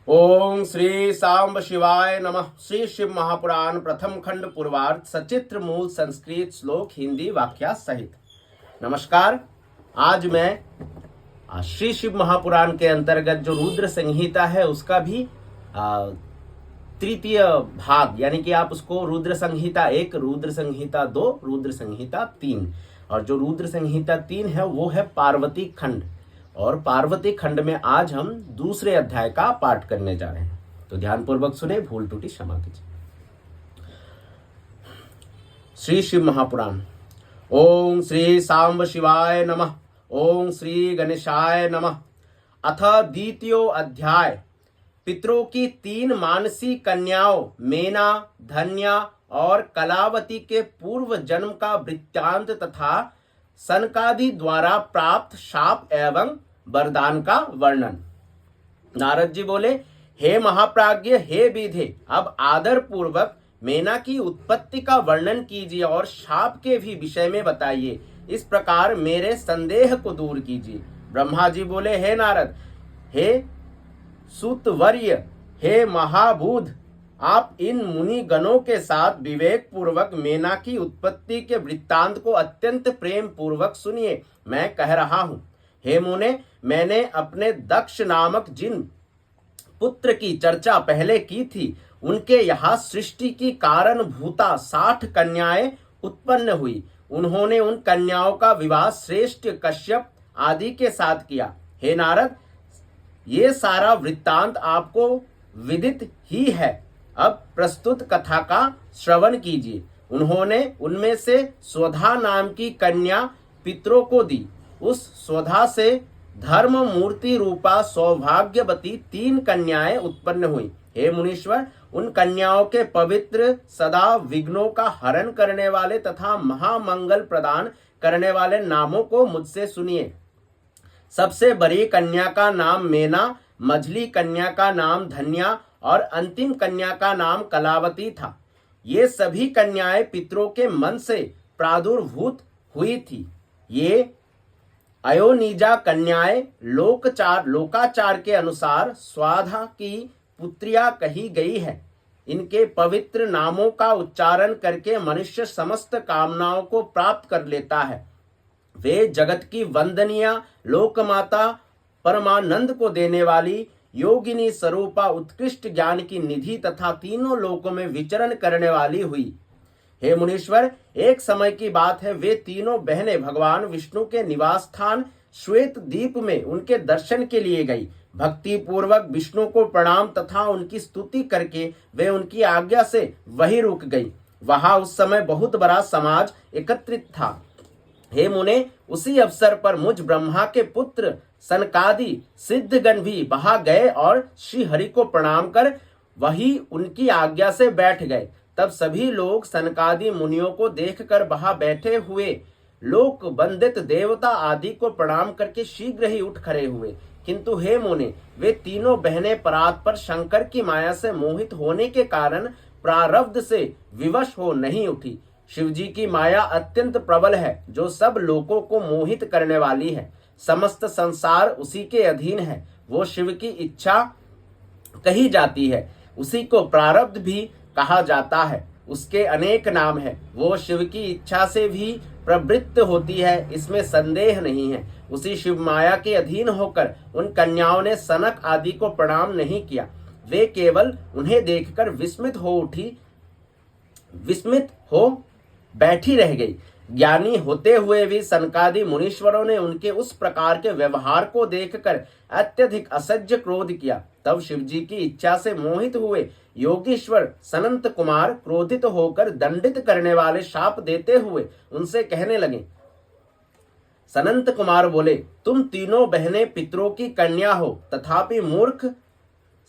ओम श्री सांब शिवाय नमः। श्री शिव महापुराण प्रथम खंड पूर्वार्ध सचित्र मूल संस्कृत श्लोक हिंदी वाक्या सहित। नमस्कार। आज मैं श्री शिव महापुराण के अंतर्गत जो रुद्र संहिता है उसका भी तृतीय भाग, यानी कि आप उसको रुद्र संहिता 1, रुद्र संहिता 2, रुद्र संहिता 3, और जो रुद्र संहिता 3 है वो है पार्वती खंड। और पार्वती खंड में आज हम दूसरे अध्याय का पाठ करने जा रहे हैं, तो ध्यानपूर्वक सुने, भूल त्रुटि क्षमा कीजिए। श्री शिव महापुराण। ओम श्री सांब शिवाय नमः। ओम श्री गणेशाय नमः। अथ द्वितीयो अध्याय। पितरों की 3 मानसी कन्याओं मेना, धन्या और कलावती के पूर्व जन्म का वृत्तांत तथा सनकादि द्वारा प्राप्त शाप एवं वरदान का वर्णन। नारद जी बोले, हे महाप्राज्ञ, हे विधे, अब आदर पूर्वक मेना की उत्पत्ति का वर्णन कीजिए और शाप के भी विषय में बताइए। इस प्रकार मेरे संदेह को दूर कीजिए। ब्रह्मा जी बोले, हे नारद, हे सुतवर्य, हे महाबुध, आप इन मुनि गणों के साथ विवेक पूर्वक मेना की उत्पत्ति के वृत्तांत को अत्यंत प्रेम पूर्वक सुनिए। मैं कह रहा हूं, हे मुने, मैंने अपने दक्ष नामक जिन पुत्र की चर्चा पहले की थी, उनके यहाँ सृष्टि की कारण भूता 60 कन्याएं उत्पन्न हुई। उन्होंने उन कन्याओं का विवाह श्रेष्ठ कश्यप आदि के साथ किया। हे नारद, ये सारा वृत्तांत आपको विदित ही है। अब प्रस्तुत कथा का श्रवण कीजिए। उन्होंने उनमें से स्वधा नाम की कन्या पितरों को दी। उस स्वधा से धर्म मूर्ति रूपा सौभाग्यवती 3 कन्याएं उत्पन्न हुई। हे मुनीश्वर, उन कन्याओं के पवित्र, सदा विघ्नों का हरण करने वाले तथा महामंगल प्रदान करने वाले नामों को मुझसे सुनिए। सबसे बड़ी कन्या का नाम मेना, मझली कन्या का नाम धन्या और अंतिम कन्या का नाम कलावती था। ये सभी कन्याएं पितरों के मन से प्रादुर्भूत हुई थी। ये अयोनिजा कन्याएं लोकाचार के अनुसार स्वाधा की पुत्रियां कही गई है। इनके पवित्र नामों का उच्चारण करके मनुष्य समस्त कामनाओं को प्राप्त कर लेता है। वे जगत की वंदनीय लोकमाता, परमानंद को देने वाली योगिनी स्वरूपा, उत्कृष्ट ज्ञान की निधि तथा तीनों लोकों में विचरण करने वाली हुई। हे मुनीश्वर, एक समय की बात है, वे तीनों बहनें भगवान विष्णु के निवास स्थान श्वेत द्वीप में उनके दर्शन के लिए गई। भक्ति पूर्वक विष्णु को प्रणाम तथा उनकी स्तुति करके वे उनकी आज्ञा से वहीं रुक गई। वहां उस समय बहुत बड़ा समाज एकत्रित था। हे मुने, उसी अवसर पर मुझ ब्रह्मा के पुत्र सनकादि सिद्धगण भी वहां गए और श्री हरि को प्रणाम कर वही उनकी आज्ञा से बैठ गए। तब सभी लोग सनकादि मुनियों को देखकर वहां बैठे हुए लोक वंदित देवता आदि को प्रणाम करके शीघ्र ही उठ खड़े हुए। किंतु हे मुने, वे तीनों बहनें परात्पर शंकर की माया से मोहित होने के कारण प्रारब्ध से विवश हो नहीं उठी। शिवजी की माया अत्यंत प्रबल है, जो सब लोगों को मोहित करने वाली है। समस्त संसार उसी के अधीन है। वो शिव की इच्छा कही जाती है, उसी को प्रारब्ध भी कहा जाता है। उसके अनेक नाम है। वो शिव की इच्छा से भी प्रवृत्त होती है, इसमें संदेह नहीं है। उसी शिव माया के अधीन होकर उन कन्याओं ने सनक आदि को प्रणाम नहीं किया। वे केवल उन्हें देखकर विस्मित हो बैठी रह गई। ज्ञानी होते हुए भी सनकादि मुनीश्वरों ने उनके उस प्रकार के व्यवहार को देखकर अत्यधिक असह्य क्रोध किया। तब शिवजी की इच्छा से मोहित हुए योगीश्वर सनंत कुमार क्रोधित होकर दंडित करने वाले शाप देते हुए उनसे कहने लगे। सनंत कुमार बोले, तुम तीनों बहनें पितरों की कन्या हो, तथापि मूर्ख,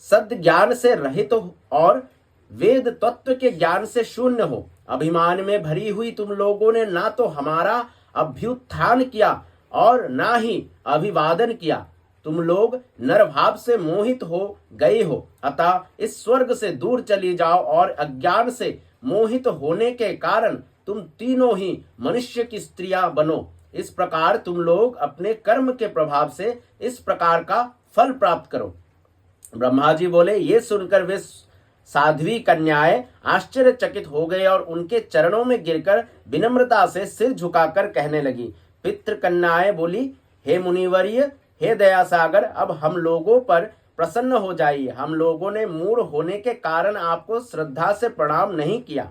सद ज्ञान से रहित हो और वेद तत्व के ज्ञान से शून्य हो। अभिमान में भरी हुई तुम लोगों ने ना तो हमारा अभ्युत्थान किया और ना ही अभिवादन किया। तुम लोग नरभाव से मोहित हो गए हो, अतः इस स्वर्ग से दूर चली जाओ और अज्ञान से मोहित होने के कारण तुम तीनों ही मनुष्य की स्त्रियां बनो। इस प्रकार तुम लोग अपने कर्म के प्रभाव से इस प्रकार का फल प्राप्त करो। ब्रह्मा जी बोले, ये सुनकर वे साध्वी कन्याएं आश्चर्यचकित हो गए और उनके चरणों में गिरकर विनम्रता से सिर झुकाकर कहने लगी। पितृ कन्याएं बोली, हे मुनिवर्य, हे दया सागर, अब हम लोगों पर प्रसन्न हो जाइए। हम लोगों ने मूढ़ होने के कारण आपको श्रद्धा से प्रणाम नहीं किया।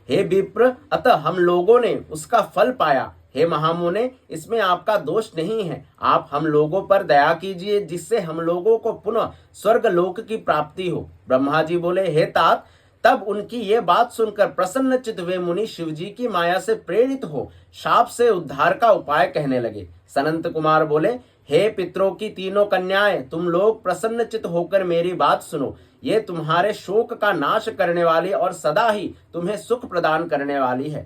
हे विप्र, अतः हम लोगों ने उसका फल पाया। हे महामुने, इसमें आपका दोष नहीं है। आप हम लोगों पर दया कीजिए, जिससे हम लोगों को पुनः स्वर्ग लोक की प्राप्ति हो। ब्रह्मा जी बोले, हे तात, तब उनकी ये बात सुनकर प्रसन्न चित्त वे मुनि शिवजी की माया से प्रेरित हो शाप से उद्धार का उपाय कहने लगे। सनंत कुमार बोले, हे पितरों की तीनों कन्याएं, तुम लोग प्रसन्न चित्त होकर मेरी बात सुनो। ये तुम्हारे शोक का नाश करने वाली और सदा ही तुम्हें सुख प्रदान करने वाली है।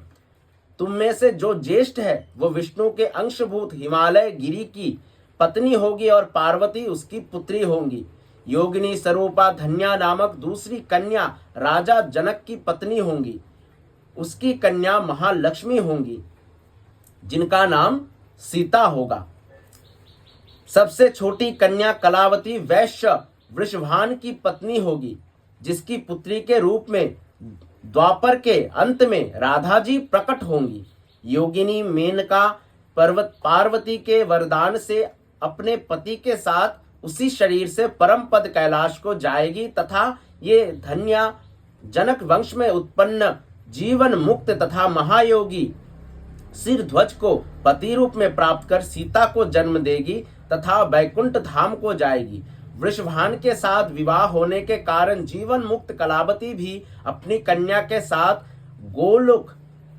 तुम में से जो ज्येष्ठ है वो विष्णु के अंशभूत हिमालय गिरी की पत्नी होगी और पार्वती उसकी पुत्री होंगी। योगिनी स्वरूपा धन्या नामक दूसरी कन्या राजा जनक की पत्नी होंगी। उसकी कन्या महालक्ष्मी होंगी, जिनका नाम सीता होगा। सबसे छोटी कन्या कलावती वैश्य वृषभान की पत्नी होगी, जिसकी पुत्री के रूप में द्वापर के अंत में राधा जी प्रकट होंगी। योगिनी मेनका पार्वती के वरदान से अपने पति के साथ उसी शरीर से परम पद कैलाश को जाएगी तथा ये धन्या जनक वंश में उत्पन्न जीवन मुक्त तथा महायोगी सिर ध्वज को पति रूप में प्राप्त कर सीता को जन्म देगी तथा वैकुंठ धाम को जाएगी। वृषभान के साथ विवाह होने के कारण जीवन मुक्त कलावती भी अपनी कन्या के साथ गोलोक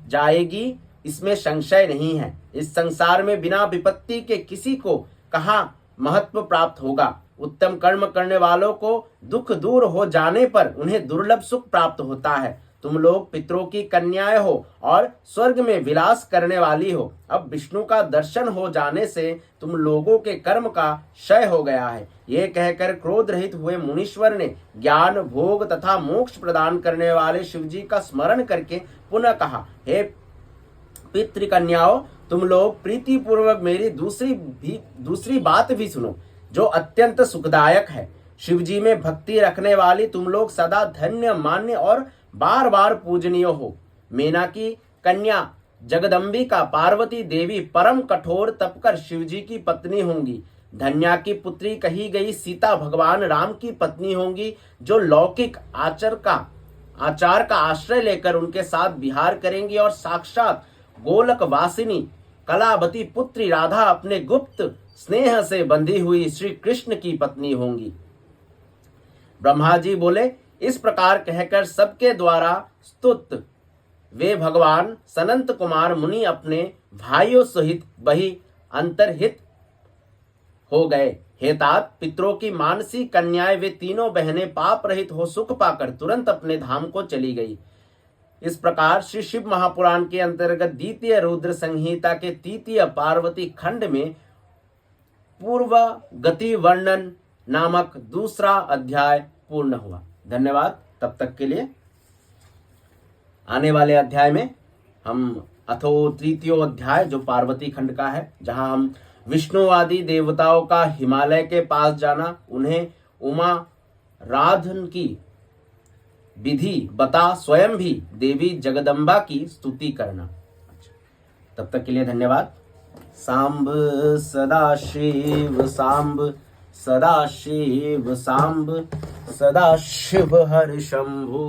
जाएगी, इसमें संशय नहीं है। इस संसार में बिना विपत्ति के किसी को कहाँ महत्व प्राप्त होगा। उत्तम कर्म करने वालों को दुख दूर हो जाने पर उन्हें दुर्लभ सुख प्राप्त होता है। तुम लोग पितरों की कन्याएं हो और स्वर्ग में विलास करने वाली हो। अब विष्णु का दर्शन हो जाने से तुम लोगों के कर्म का क्षय हो गया है। ये कहकर क्रोध रहित हुए मुनीश्वर ने ज्ञान भोग तथा मोक्ष प्रदान करने वाले शिवजी का स्मरण करके पुनः कहा, हे पितृकन्याओं, तुम लोग प्रीति पूर्वक मेरी दूसरी बात भी सुनो, जो अत्यंत सुखदायक है। शिवजी में भक्ति रखने वाली तुम लोग सदा धन्य, मान्य और बार बार पूजनीय हो। मेना की कन्या जगदम्बिका पार्वती देवी परम कठोर तप कर शिवजी की पत्नी होंगी। धन्या की पुत्री कही गई सीता भगवान राम की पत्नी होंगी, जो लौकिक आचार का आश्रय लेकर उनके साथ विहार करेंगी। और साक्षात गोलक वासिनी कलावती पुत्री राधा अपने गुप्त स्नेह से बंधी हुई श्री कृष्ण की पत्नी होंगी। ब्रह्मा जी बोले, इस प्रकार कहकर सबके द्वारा स्तुत वे भगवान सनंत कुमार मुनि अपने भाइयों सहित वही अंतर्हित हो गए। हे तात, पितरों की मानसी कन्याएं वे तीनों बहनें पाप रहित हो सुख पाकर तुरंत अपने धाम को चली गई। इस प्रकार श्री शिव महापुराण के अंतर्गत द्वितीय रुद्र संहिता के तृतीय पार्वती खंड में पूर्व गति वर्णन नामक दूसरा अध्याय पूर्ण हुआ। धन्यवाद। तब तक के लिए आने वाले अध्याय में हम अथो तृतीय अध्याय जो पार्वती खंड का है, जहां हम विष्णु आदि देवताओं का हिमालय के पास जाना, उन्हें उमा राधन की विधि बता स्वयं भी देवी जगदम्बा की स्तुति करना। तब तक के लिए धन्यवाद। सांब सदाशिव सांब सदाशिव सांब सदाशिव हर शंभु।